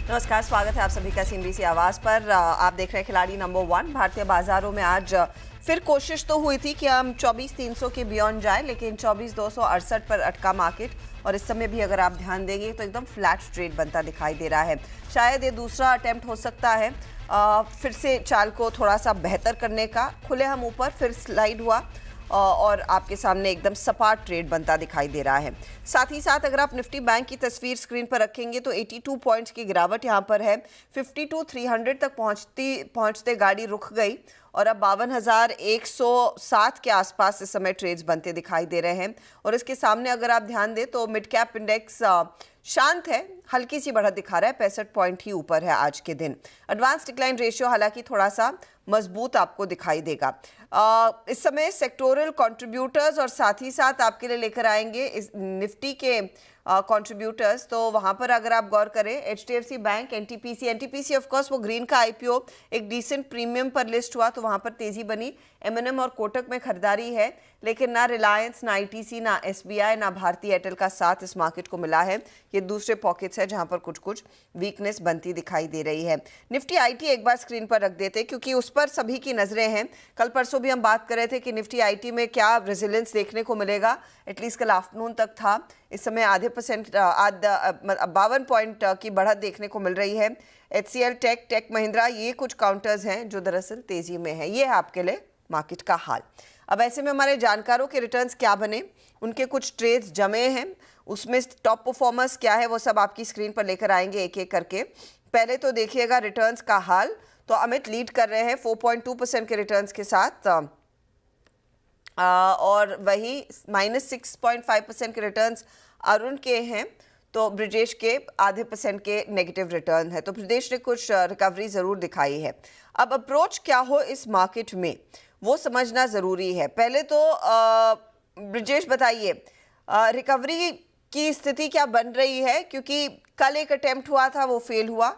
नमस्कार, स्वागत है आप सभी का सीएनबीसी आवाज पर। आप देख रहे हैं खिलाड़ी नंबर 1। भारतीय बाजारों में आज फिर कोशिश तो हुई थी कि हम 24,300 के बियॉन्ड जाए, लेकिन 24,268 पर अटका मार्केट। और इस समय भी अगर आप ध्यान देंगे तो एकदम फ्लैट ट्रेड बनता दिखाई दे रहा है। शायद ये दूसरा अटेम्प्ट हो सकता है फिर से चाल को थोड़ा सा बेहतर करने का। खुले हम ऊपर, फिर स्लाइड हुआ और आपके सामने एकदम सपाट ट्रेड बनता दिखाई दे रहा है। साथ ही साथ अगर आप निफ्टी बैंक की तस्वीर स्क्रीन पर रखेंगे तो 82 पॉइंट्स की गिरावट यहाँ पर है। 52,300 तक पहुँचते गाड़ी रुक गई और अब 52,107 के आसपास इस समय ट्रेड्स बनते दिखाई दे रहे हैं। और इसके सामने अगर आप ध्यान दें तो मिड कैप इंडेक्स शांत है, हल्की सी बढ़त दिखा रहा है, 65 पॉइंट ही ऊपर है आज के दिन। एडवांस डिक्लाइन रेशियो हालांकि थोड़ा सा मजबूत आपको दिखाई देगा। इस समय सेक्टोरल कंट्रीब्यूटर्स और साथ ही साथ आपके लिए लेकर आएंगे इस निफ्टी के कंट्रीब्यूटर्स। तो वहां पर अगर आप गौर करें, HDFC bank, NTPC of course वो ग्रीन का आईपीओ एक डिसेंट प्रीमियम पर लिस्ट हुआ तो वहां पर तेजी बनी। एमएनएम और कोटक में खरीदारी है, लेकिन ना रिलायंस, ना आईटीसी, ना एसबीआई, ना भारती एयरटेल का साथ इस मार्केट को मिला है। ये दूसरे पॉकेट्स है जहां पर कुछ कुछ वीकनेस बनती दिखाई दे रही है। निफ्टी आईटी एक बार स्क्रीन पर रख देते क्योंकि उस पर सभी की नजरें हैं। कल परसों भी हम बात कर रहे थे कि निफ्टी आईटी में क्या रेजिलेंस देखने को मिलेगा। एटलीस्ट कल आफ्टरनून तक था। इस समय आधे परसेंट 52 पॉइंट की बढ़त देखने को मिल रही है। एचसीएल, टेक महिंद्रा, ये कुछ काउंटर्स हैं जो दरअसल तेजी में है। ये है आपके लिए मार्केट का हाल। अब ऐसे में हमारे जानकारों के रिटर्न्स क्या बने, उनके कुछ ट्रेड्स जमे हैं, उसमें टॉप परफॉर्मर्स क्या है, वो सब आपकी स्क्रीन पर लेकर आएंगे एक एक करके। पहले तो देखिएगा रिटर्न्स का हाल। तो अमित लीड कर रहे हैं 4.2% के रिटर्न्स के साथ, और वही -6.5% के रिटर्न्स अरुण के हैं। तो ब्रिजेश के आधे % के नेगेटिव रिटर्न है। तो ब्रिजेश ने कुछ रिकवरी ज़रूर दिखाई है। अब अप्रोच क्या हो इस मार्केट में वो समझना ज़रूरी है। पहले तो ब्रिजेश बताइए, रिकवरी की स्थिति क्या बन रही है, क्योंकि कल एक अटेम्प्ट हुआ था वो फेल हुआ।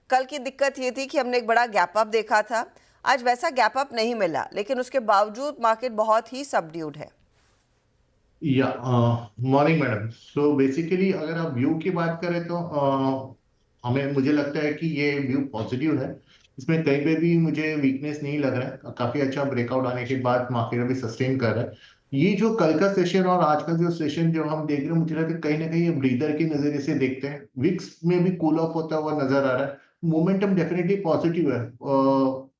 कल की दिक्कत ये थी कि हमने एक बड़ा गैप अप देखा था, आज वैसा गैप अप नहीं मिला, लेकिन उसके बावजूद मार्केट बहुत ही सबड्यूड है। या मॉर्निंग मैडम। सो बेसिकली अगर आप व्यू की बात करें तो हमें मुझे लगता है कि ये व्यू पॉजिटिव है। इसमें कहीं पे भी मुझे वीकनेस नहीं लग रहा है। काफी अच्छा ब्रेकआउट आने के बाद मार्केट अभी सस्टेन कर रहा है। ये जो कल का सेशन और आज का जो सेशन जो हम देख रहे हैं, मुझे लगता है कहीं ना कहीं ये ब्रीदर के नजरिए से देखते हैं। विक्स में भी कूल ऑफ होता हुआ नजर आ रहा है। मोमेंटम डेफिनेटली पॉजिटिव है।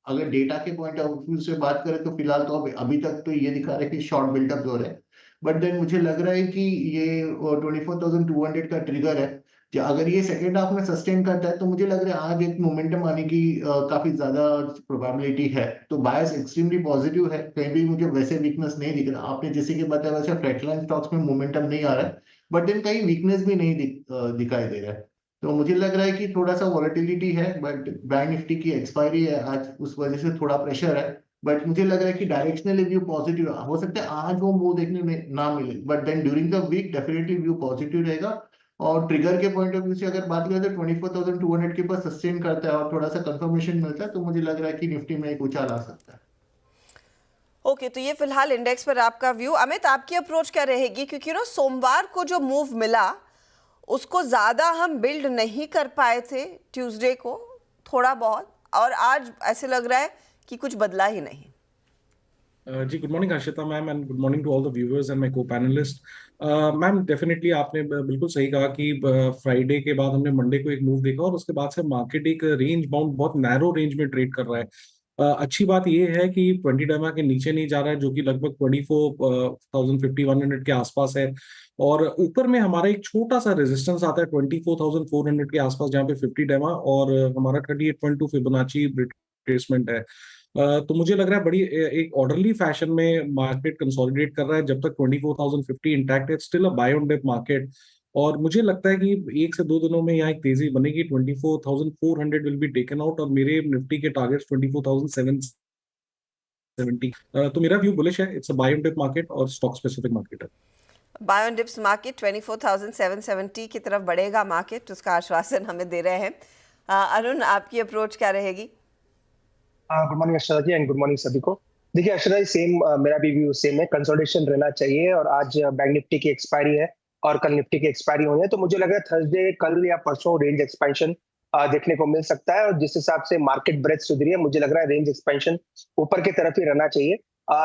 अगर डेटा के पॉइंट ऑफ व्यू से बात करें तो फिलहाल तो अभी तक तो ये दिखा रहा है कि शॉर्ट बिल्डअप हो रहा है। बट देन मुझे लग रहा है कि ये 24,200 का ट्रिगर है। अगर ये सेकेंड हाफ में सस्टेन करता है तो मुझे लग रहा है आज एक मोमेंटम आने की काफी ज्यादा प्रोबेबिलिटी है। तो बायस एक्सट्रीमली पॉजिटिव है, कहीं भी मुझे वैसे वीकनेस नहीं दिख रहा। आपने जैसे कि बताया वैसे फ्लैटलाइन स्टॉक्स में मोमेंटम नहीं आ रहा है, बट देन कहीं वीकनेस भी नहीं दिखाई दे रहा है। तो मुझे लग रहा है कि थोड़ा सा वॉलेटिलिटी है, बट बैंक निफ्टी की एक्सपायरी है आज, उस वजह से थोड़ा प्रेशर है। बट मुझे लग रहा है कि डायरेक्शनली व्यू पॉजिटिव हो सकता है। आज वो मूव देखने में ना मिले, but then during the week definitely view positive रहेगा। और ट्रिगर के पॉइंट ऑफ व्यू से अगर बात करें तो 24,200 के पास सस्टेन करता है और थोड़ा सा कंफर्मेशन मिलता है तो मुझे लग रहा है कि निफ्टी में एक उछाल आ सकता है। ओके, तो ये फिलहाल इंडेक्स पर आपका व्यू। अमित, आपकी अप्रोच क्या रहेगी, क्योंकि सोमवार को जो मूव मिला उसको ज़्यादा हम बिल्ड नहीं कर पाए थे, ट्यूसडे को थोड़ा बहुत, और आज ऐसे लग रहा है कि कुछ बदला ही नहीं। जी, good morning Harshita ma'am, and good morning to all the viewers and my co-panellist. Ma'am, definitely आपने बिल्कुल सही कहा कि फ्राइडे के बाद हमने मंडे को एक मूव देखा और उसके बाद से मार्केट एक रेंज बाउंड बहुत नैरो रेंज में ट्रेड कर रहा है। अच्छी बात यह है कि 20 डैमा के नीचे नहीं जा रहा है, जो कि लगभग 24,050 100 के आसपास है। और ऊपर में हमारा एक छोटा सा रेजिस्टेंस आता है 24,400 के आसपास, जहाँ पे 50 डैमा और हमारा 38.2 फिबोनाची रिट्रेसमेंट है। तो मुझे लग रहा है बड़ी एक ऑर्डरली फैशन में मार्केट कंसोलिडेट कर रहा है। जब तक 24,050 इंटैक्ट है, still a buy on dip market. और मुझे लगता है कि 1 से 2 दिनों में यहाँ एक तेजी बनेगी। 24,400 विल बी टेकन आउट और मेरे निफ्टी के टारगेट्स 24,770। तो मेरा व्यू बुलिश है। It's a buy on dip market और स्टॉक स्पेसिफिक मार्केट है। बाय ऑन डिप्स मार्केट 24,770 की तरफ बढ़ेगा मार्केट, उसका आश्वासन हमें दे रहे हैं। अरुण, आपकी अप्रोच क्या रहेगी? Good morning Akshara ji, and good morning सभी को। देखिए अक्षरा जी, सेम मेरा भी व्यू सेम है। कंसोलिडेशन रहना चाहिए और आज बैंक निफ्टी की एक्सपायरी है और कल निफ्टी की एक्सपायरी होनी है, तो मुझे लग रहा है थर्सडे, कल या परसों रेंज एक्सपेंशन देखने को मिल सकता है, और जिस हिसाब से मार्केट ब्रेथ सुधरी है, मुझे लग रहा है रेंज एक्सपेंशन ऊपर की तरफ ही रहना चाहिए।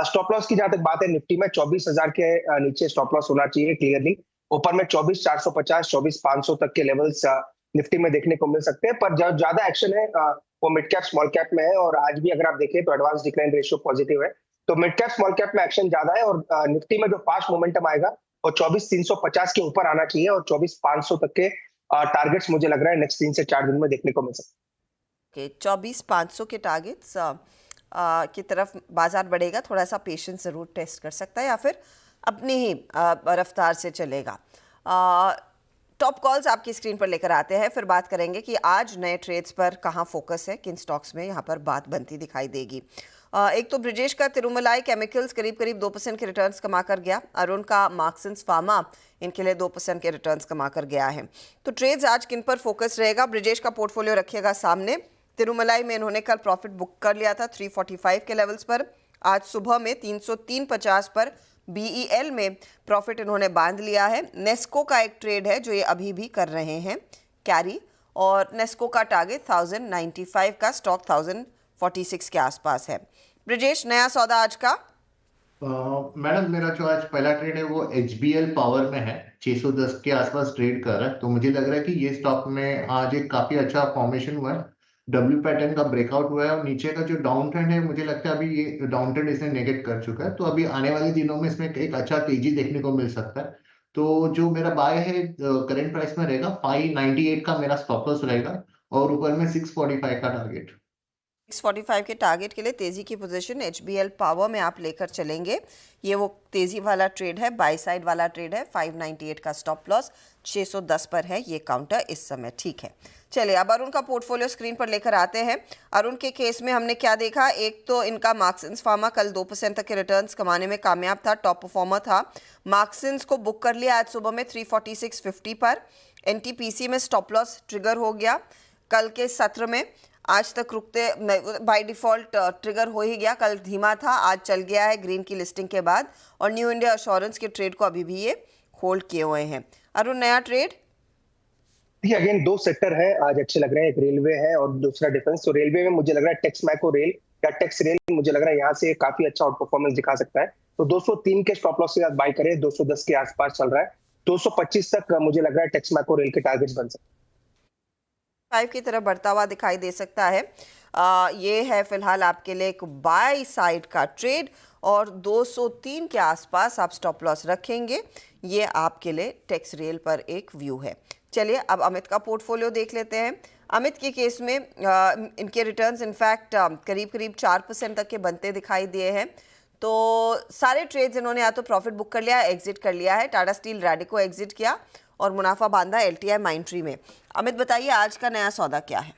स्टॉप लॉस की जहां तक बात है, निफ्टी में 24,000 के नीचे स्टॉप लॉस होना चाहिए क्लियरली। ऊपर में 24,450, 24,500 तक के लेवल्स निफ्टी में देखने को मिल सकते हैं, पर जो ज्यादा एक्शन है वो मिड कैप स्मॉल कैप में है, और आज भी अगर आप देखें तो एडवांस डिक्लाइन रेशियो पॉजिटिव है। तो मिड कैप स्मॉल कैप में एक्शन ज्यादा है, और निफ्टी में जो फास्ट मोमेंटम आएगा वो 24,350 के ऊपर आना चाहिए, और 24,500 तक के टारगेट्स मुझे लग रहा है नेक्स्ट 3 से 4 दिन में देखने को मिल सकते के 24,500 के टारगेट्स की तरफ बाजार बढ़ेगा। थोड़ा सा पेशेंस ज़रूर टेस्ट कर सकता है या फिर अपनी ही रफ्तार से चलेगा। टॉप कॉल्स आपकी स्क्रीन पर लेकर आते हैं, फिर बात करेंगे कि आज नए ट्रेड्स पर कहाँ फोकस है, किन स्टॉक्स में यहाँ पर बात बनती दिखाई देगी। एक तो ब्रिजेश का तिरुमलाई केमिकल्स करीब 2% के रिटर्न्स कमा कर गया। अरुण का मार्क्सन्स फार्मा इनके लिए 2% के रिटर्न्स कमा कर गया है। तो ट्रेड्स आज किन पर फोकस रहेगा? ब्रिजेश का पोर्टफोलियो रखिएगा सामने। तिरुमलाई में इन्होंने कल प्रॉफिट बुक कर लिया था 345 के लेवल्स पर। आज सुबह में 303.50 पर BEL में प्रॉफिट इन्होंने बांध लिया है। नेस्को का एक ट्रेड है जो ये अभी भी कर रहे हैं कैरी, और नेस्को का टारगेट 1095 का, स्टॉक 1046 के आसपास है। ब्रिजेश, नया सौदा आज का? मैडम, मेरा जो आज पहला ट्रेड है वो HBL पावर में है, 610 के आसपास ट्रेड कर रहा है। तो मुझे लग रहा है कि ये स्टॉक में आज एक काफी अच्छा फॉर्मेशन हुआ है, डब्ल्यू पैटर्न का ब्रेकआउट हुआ है, और नीचे का जो डाउन ट्रेंड है मुझे लगता है अभी ये डाउन ट्रेंड इसने नेगेट कर चुका है। तो अभी आने वाले दिनों में इसमें एक अच्छा तेजी देखने को मिल सकता है। तो जो मेरा बाय है करंट प्राइस में रहेगा 598 का मेरा स्टॉप लॉस रहेगा, और ऊपर में 645 का टारगेट। 645 के टारगेट के लिए तेजी की पोजीशन HBL पावर में आप लेकर चलेंगे। ये वो तेजी वाला ट्रेड है, बाई साइड वाला ट्रेड है। 598 का स्टॉप लॉस, 610 पर है ये काउंटर इस समय। ठीक है, चलिए अब अरुण का पोर्टफोलियो स्क्रीन पर लेकर आते हैं। अरुण के केस में हमने क्या देखा? एक तो इनका मार्क्सन्स फार्मा कल 2% तक के रिटर्न्स कमाने में कामयाब था, टॉप परफॉर्मर था। मार्क्सन्स को बुक कर लिया आज सुबह में 346.50 पर। NTPC में स्टॉप लॉस ट्रिगर हो गया कल के सत्र में। आज तक रुकते बाय डिफॉल्ट ट्रिगर हो ही गया, कल धीमा था, आज चल गया है ग्रीन की लिस्टिंग के बाद। और न्यू इंडिया एश्योरेंस के ट्रेड को अभी भी ये होल्ड किए हुए हैं। अरुण, नया ट्रेड? देखिए, अगेन 2 सेक्टर है आज अच्छे लग रहे हैं, एक रेलवे है और दूसरा डिफेंस। तो रेलवे में मुझे लग रहा है टेक्स मैको रेल या टेक्स रेल, मुझे लग रहा है यहाँ से काफी अच्छा आउट परफॉर्मेंस दिखा सकता है। तो 203 के स्टॉप लॉस के साथ बाय करें, 210 के आसपास चल रहा है। 225 तक मुझे लग रहा है टेक्स मैको रेल के टारगेट्स बन सकते हैं। 5 की तरफ बढ़ता हुआ दिखाई दे सकता है। ये है फिलहाल आपके लिए एक बाय साइड का ट्रेड, और 203 के आसपास आप स्टॉप लॉस रखेंगे। ये आपके लिए टेक्स रेल पर एक व्यू है। चलिए अब अमित का पोर्टफोलियो देख लेते हैं। अमित के केस में इनके रिटर्न्स इनफैक्ट करीब 4% तक के बनते दिखाई दिए हैं। तो सारे ट्रेड्स इन्होंने या तो प्रॉफिट बुक कर लिया, एग्जिट कर लिया है। टाटा स्टील रैडिको एग्जिट किया और मुनाफा बांधा LTI माइंट्री में। अमित बताइए आज का नया सौदा क्या है?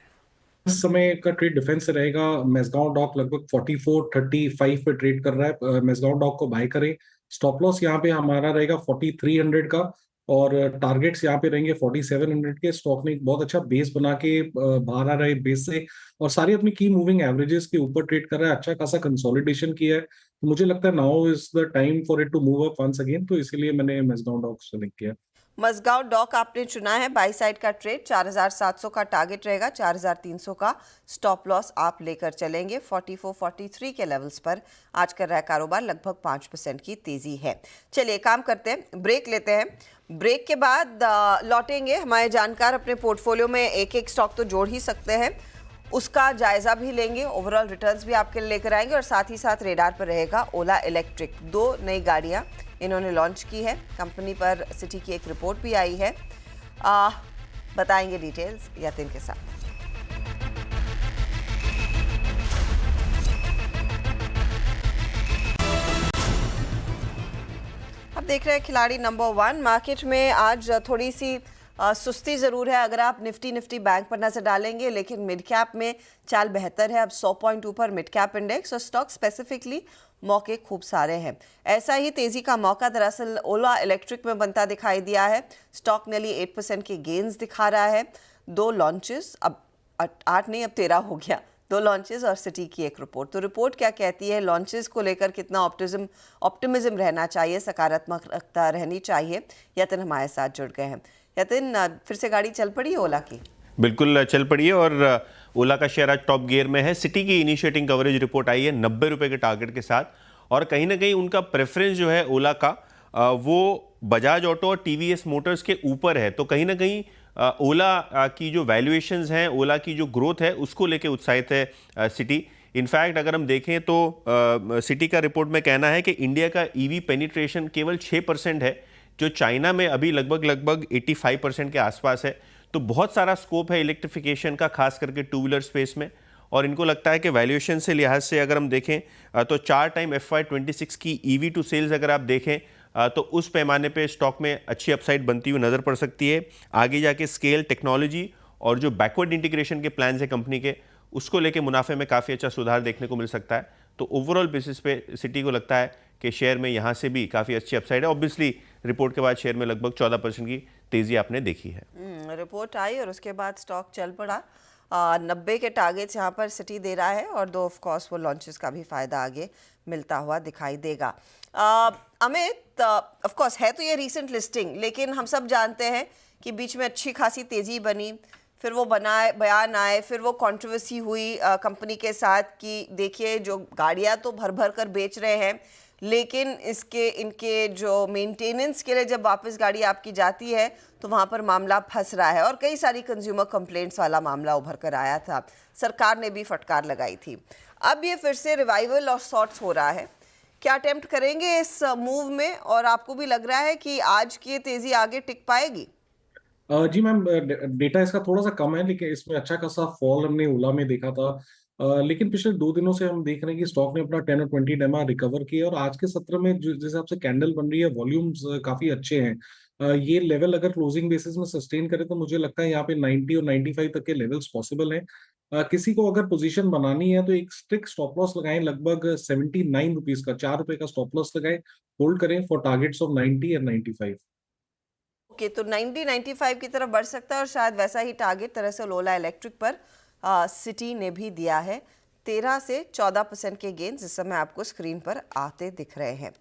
इस समय का ट्रेड डिफेंस से रहेगा। मेजगांव डॉक लगभग 44.35 पे ट्रेड कर रहा है। मेजगांव डॉक को बाय करें। स्टॉप लॉस यहाँ पे हमारा रहेगा 4300 का, और टारगेट्स यहाँ पे रहेंगे 4700 के। स्टॉक ने एक बहुत अच्छा बेस बना के बाहर आ रहा है बेस से, और सारी अपनी की मूविंग एवरेजेस के ऊपर ट्रेड कर रहा है। अच्छा खासा कंसोलिडेशन किया है, तो मुझे लगता है now is the time for it to move up once again. तो इसीलिए मैंने मेजगांव डॉक सेलेक्ट किया। मजगांव डॉक आपने चुना है, बाई साइड का ट्रेड। 4700 का टारगेट रहेगा, 4300 का स्टॉप लॉस आप लेकर चलेंगे। 44-43 के लेवल्स पर आज कर रहा है कारोबार, लगभग 5% की तेजी है। चलिए काम करते हैं, ब्रेक लेते हैं। ब्रेक के बाद लौटेंगे। हमारे जानकार अपने पोर्टफोलियो में एक स्टॉक तो जोड़ ही सकते हैं, उसका जायजा भी लेंगे, ओवरऑल रिटर्न्स भी आपके लिए लेकर आएंगे, और साथ ही साथ रेडार पर रहेगा ओला इलेक्ट्रिक। 2 नई गाड़ियां इन्होंने लॉन्च की है, कंपनी पर सिटी की एक रिपोर्ट भी आई है। बताएंगे डिटेल्स यतिन के साथ। अब देख रहे हैं खिलाड़ी नंबर 1। मार्केट में आज थोड़ी सी सुस्ती ज़रूर है अगर आप निफ्टी बैंक पर नज़र डालेंगे, लेकिन मिड कैप में चाल बेहतर है। अब 100 पॉइंट ऊपर मिड कैप इंडेक्स, और स्टॉक स्पेसिफिकली मौके खूब सारे हैं। ऐसा ही तेज़ी का मौका दरअसल ओला इलेक्ट्रिक में बनता दिखाई दिया है। स्टॉक नेली 8% के गेंस दिखा रहा है। 2 लॉन्चेस, अब 8 नहीं अब 13 हो गया। 2 लॉन्चेस और सिटी की एक रिपोर्ट। तो रिपोर्ट क्या कहती है, लॉन्चेस को लेकर कितना ऑप्टिमिज्म रहना चाहिए, सकारात्मकता रहनी चाहिए? यतिन हमारे साथ जुड़ गए हैं। यतिन, फिर से गाड़ी चल पड़ी है ओला की? बिल्कुल चल पड़ी है और ओला का शेयर आज टॉप गियर में है। सिटी की इनिशिएटिंग कवरेज रिपोर्ट आई है 90 रुपये के टारगेट के साथ, और कहीं ना कहीं उनका प्रेफरेंस जो है ओला का वो बजाज ऑटो और टीवीएस मोटर्स के ऊपर है। तो कहीं ना कहीं ओला की जो वैल्यूएशंस हैं, ओला की जो ग्रोथ है, उसको लेके उत्साहित है सिटी। इनफैक्ट अगर हम देखें तो सिटी का रिपोर्ट में कहना है कि इंडिया का ईवी पेनिट्रेशन केवल 6% है, जो चाइना में अभी लगभग 85% के आसपास है। तो बहुत सारा स्कोप है इलेक्ट्रिफिकेशन का, खास करके टू व्हीलर स्पेस में। और इनको लगता है कि वैल्यूएशन से लिहाज से अगर हम देखें तो 4 टाइम FY26 की EV टू सेल्स अगर आप देखें तो उस पैमाने पे स्टॉक में अच्छी अपसाइड बनती हुई नज़र पड़ सकती है। आगे जाके स्केल, टेक्नोलॉजी और जो बैकवर्ड इंटीग्रेशन के प्लान्स है कंपनी के, उसको लेके मुनाफे में काफ़ी अच्छा सुधार देखने को मिल सकता है। तो ओवरऑल बेसिस पे सिटी को लगता है कि शेयर में यहाँ से भी काफ़ी अच्छी अपसाइड है। ऑब्वियसली रिपोर्ट के बाद शेयर में लगभग 14% की तेज़ी आपने देखी है। रिपोर्ट आई और उसके बाद स्टॉक चल पड़ा। 90 के टारगेट्स यहाँ पर सिटी दे रहा है और दो ऑफ कोर्स वो लॉन्चेस का भी फ़ायदा आगे मिलता हुआ दिखाई देगा। अमित, ऑफ कोर्स है तो ये रीसेंट लिस्टिंग, लेकिन हम सब जानते हैं कि बीच में अच्छी खासी तेज़ी बनी, फिर वो बयान आए, फिर वो कंट्रोवर्सी हुई कंपनी के साथ कि देखिए जो गाड़ियाँ तो भर भर कर बेच रहे हैं, लेकिन इनके जो मेंटेनेंस के लिए जब वापस गाड़ी आपकी जाती है तो वहाँ पर मामला फंस रहा है। और कई सारी कंज्यूमर कंप्लेंट्स वाला मामला उभर कर आया था, सरकार ने भी फटकार लगाई थी। अब ये फिर से रिवाइवल और सॉर्ट्स हो रहा है। क्या अटेम्प्ट करेंगे इस मूव में, और आपको भी लग रहा है कि आज की तेज़ी आगे टिक पाएगी? जी मैम, डेटा इसका थोड़ा सा कम है, लेकिन इसमें अच्छा खासा फॉल हमने ओला में देखा था। लेकिन पिछले 2 दिनों से हम देख रहे हैं कि स्टॉक ने अपना 10 और 20 डेमा रिकवर किया, और आज के सत्र में जिस हिसाब से कैंडल बन रही है, वॉल्यूम्स काफी अच्छे हैं। ये लेवल अगर क्लोजिंग बेसिस में सस्टेन करे तो मुझे लगता है यहाँ पे 90 और 95 तक के लेवल्स पॉसिबल हैं। किसी को अगर पोजीशन बनानी है तो एक स्ट्रिक्ट स्टॉप लॉस लगाएं, लगभग 79 रुपीज का, 4 रुपए का स्टॉप लॉस लगाएं, होल्ड करें फॉर टारगेट्स ऑफ 90 और 95। ओके, तो 90-95 की तरफ बढ़ सकता है, और शायद वैसा ही टारगेट दरअसल ओला इलेक्ट्रिक पर सिटी ने भी दिया है। 13 से 14% के गेंस इस समय आपको स्क्रीन पर आते दिख रहे हैं।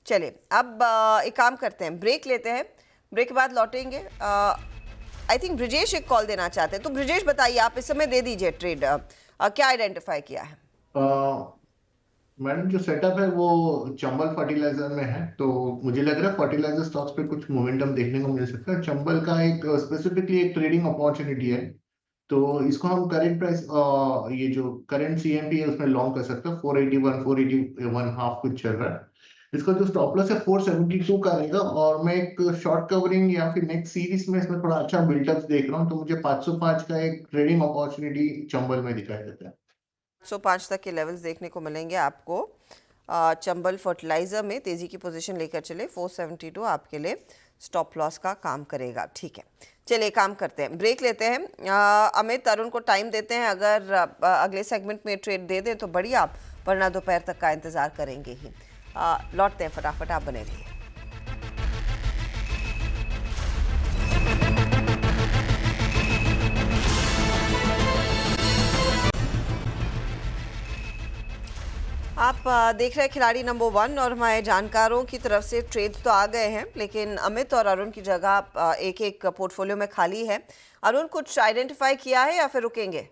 चलिए अब एक काम करते हैं, ब्रेक लेते हैं, ब्रेक के बाद लौटेंगे। आई थिंक ब्रिजेश एक कॉल देना चाहते हैं, तो ब्रिजेश बताइए, आप इस समय दे दीजिए ट्रेड, क्या आइडेंटिफाई किया है? मैडम जो सेटअप है वो चंबल फर्टिलाइजर में है, तो मुझे लग रहा है फर्टिलाइजर स्टॉक्स पे कुछ मोमेंटम देखने को मिल सकता है। चंबल का एक स्पेसिफिकली एक ट्रेडिंग अपॉर्चुनिटी है, तो इसको हम करंट प्राइस, ये जो करंट CMP है उसमें लॉन्ग कर सकते हैं। 481 481 हाफ कुछ चल रहा है। इसका जो स्टॉप लॉस है 472 का रहेगा, और मैं एक शॉर्ट कवरिंग या फिर नेक्स्ट सीरीज में इसमें थोड़ा अच्छा बिल्डअप देख रहा हूँ, तो मुझे 505 का एक ट्रेडिंग अपॉर्चुनिटी चंबल में दिखाई देता है। 105 तक के लेवल्स देखने को मिलेंगे आपको। चंबल फर्टिलाइजर में तेजी की पोजीशन लेकर चले, 472 आपके लिए स्टॉप लॉस का काम करेगा। ठीक है, चलिए काम करते हैं, ब्रेक लेते हैं। अमित, अरुण को टाइम देते हैं, अगर अगले सेगमेंट में ट्रेड दे दें तो बढ़िया, वरना दोपहर तक का इंतजार करेंगे ही। लौटते हैं फटाफट, आप बने रहिए। आप देख रहे हैं खिलाड़ी नंबर 1, और हमारे जानकारों की तरफ से ट्रेड्स तो आ गए हैं, लेकिन अमित और अरुण की जगह एक एक पोर्टफोलियो में खाली है। अरुण, कुछ आइडेंटिफाई किया है या फिर रुकेंगे?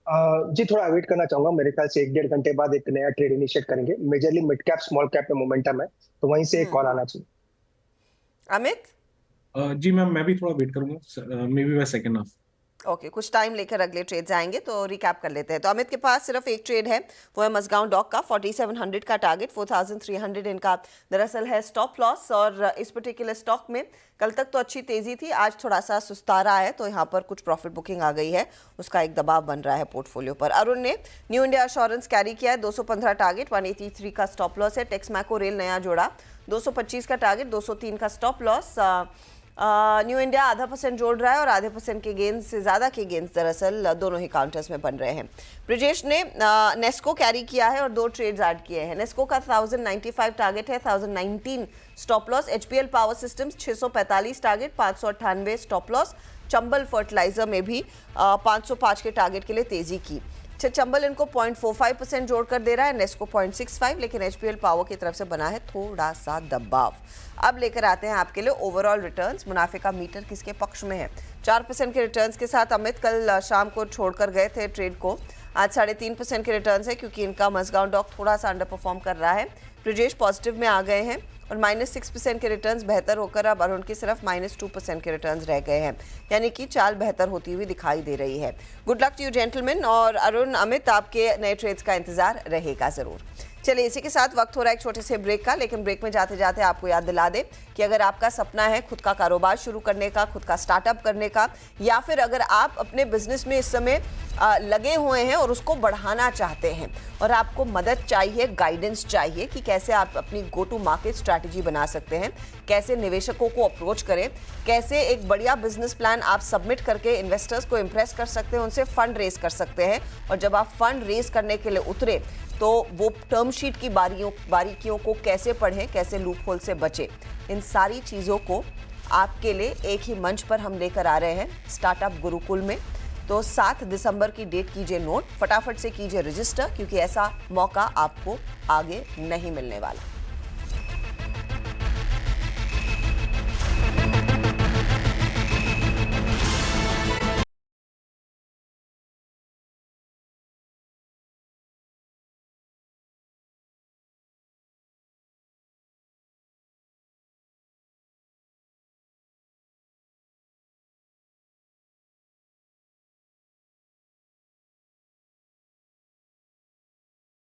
जी थोड़ा वेट करना चाहूंगा। मेरे ख्याल से 1-1.5 घंटे बाद एक नया ट्रेड इनिशिएट करेंगे। Majorly mid cap small cap में मोमेंटम है, तो वहीं से एक कॉल आना चाहिए। अमित? जी मैम, मैं भी थोड़ा वेट करूंगा, may be by second half. Okay, कुछ टाइम लेकर अगले ट्रेड्स आएंगे, तो रिकैप कर लेते हैं। तो अमित के पास सिर्फ एक ट्रेड है, वो है मसगांव डॉक का 4700 का टारगेट, 4300 इनका दरअसल है स्टॉप लॉस। और इस पर्टिकुलर स्टॉक में कल तक तो अच्छी तेजी थी, आज थोड़ा सा सुस्ता रहा है, तो यहाँ पर कुछ प्रॉफिट बुकिंग आ गई है, उसका एक दबाव बन रहा है पोर्टफोलियो पर। अरुण ने न्यू इंडिया एश्योरेंस कैरी किया है, 215 टारगेट, 183 का स्टॉप लॉस है। टेक्समैको रेल नया जोड़ा, 225 का टारगेट, 203 का स्टॉप लॉस। न्यू इंडिया आधा % जोड़ रहा है, और आधे % के गेंस से ज़्यादा के गेंस दरअसल दोनों ही काउंटर्स में बन रहे हैं। ब्रिजेश ने नेस्को कैरी किया है और 2 ट्रेड्स ऐड किए हैं। नेस्को का 1095 टारगेट है, 1019 stop loss. HPL power systems 645 target, 598 stop loss. Chambal fertiliser में भी 505 के टारगेट के लिए तेजी की। चंबल इनको 0.45% जोड़कर दे रहा है, नेस्को 0.65, लेकिन HPL पावर की तरफ से बना है थोड़ा सा दबाव। अब लेकर आते हैं आपके लिए ओवरऑल रिटर्न्स, मुनाफे का मीटर किसके पक्ष में है। 4% के रिटर्न्स के साथ अमित कल शाम को छोड़कर गए थे ट्रेड को। आज 3.5% के रिटर्न्स है क्योंकि इनका मसगांव डॉक थोड़ा सा अंडर परफॉर्म कर रहा है। ब्रिजेश पॉजिटिव में आ गए हैं और -6% के रिटर्न्स बेहतर होकर अब अरुण की सिर्फ -2% के रिटर्न्स रह गए हैं, यानी कि चाल बेहतर होती हुई दिखाई दे रही है। Good luck to you gentleman. और अरुण, अमित, आपके नए ट्रेड्स का इंतजार रहेगा ज़रूर। चलिए, इसी के साथ वक्त हो रहा है एक छोटे से ब्रेक का, लेकिन ब्रेक में जाते जाते आपको याद दिला दे कि अगर आपका सपना है खुद का कारोबार शुरू करने का, खुद का स्टार्टअप करने का, या फिर अगर आप अपने बिजनेस में इस समय लगे हुए हैं और उसको बढ़ाना चाहते हैं और आपको मदद चाहिए, गाइडेंस चाहिए कि कैसे आप अपनी गो टू मार्केट स्ट्रैटेजी बना सकते हैं, कैसे निवेशकों को अप्रोच करें, कैसे एक बढ़िया बिजनेस प्लान आप सबमिट करके इन्वेस्टर्स को इम्प्रेस कर सकते हैं, उनसे फंड रेज कर सकते हैं, और जब आप फंड रेज करने के लिए उतरे तो वो टर्म शीट की बारीकियों को कैसे पढ़ें, कैसे लूप होल से बचें, इन सारी चीज़ों को आपके लिए एक ही मंच पर हम लेकर आ रहे हैं स्टार्टअप गुरुकुल में। तो 7 दिसंबर की डेट कीजिए नोट, फटाफट से कीजिए रजिस्टर, क्योंकि ऐसा मौका आपको आगे नहीं मिलने वाला।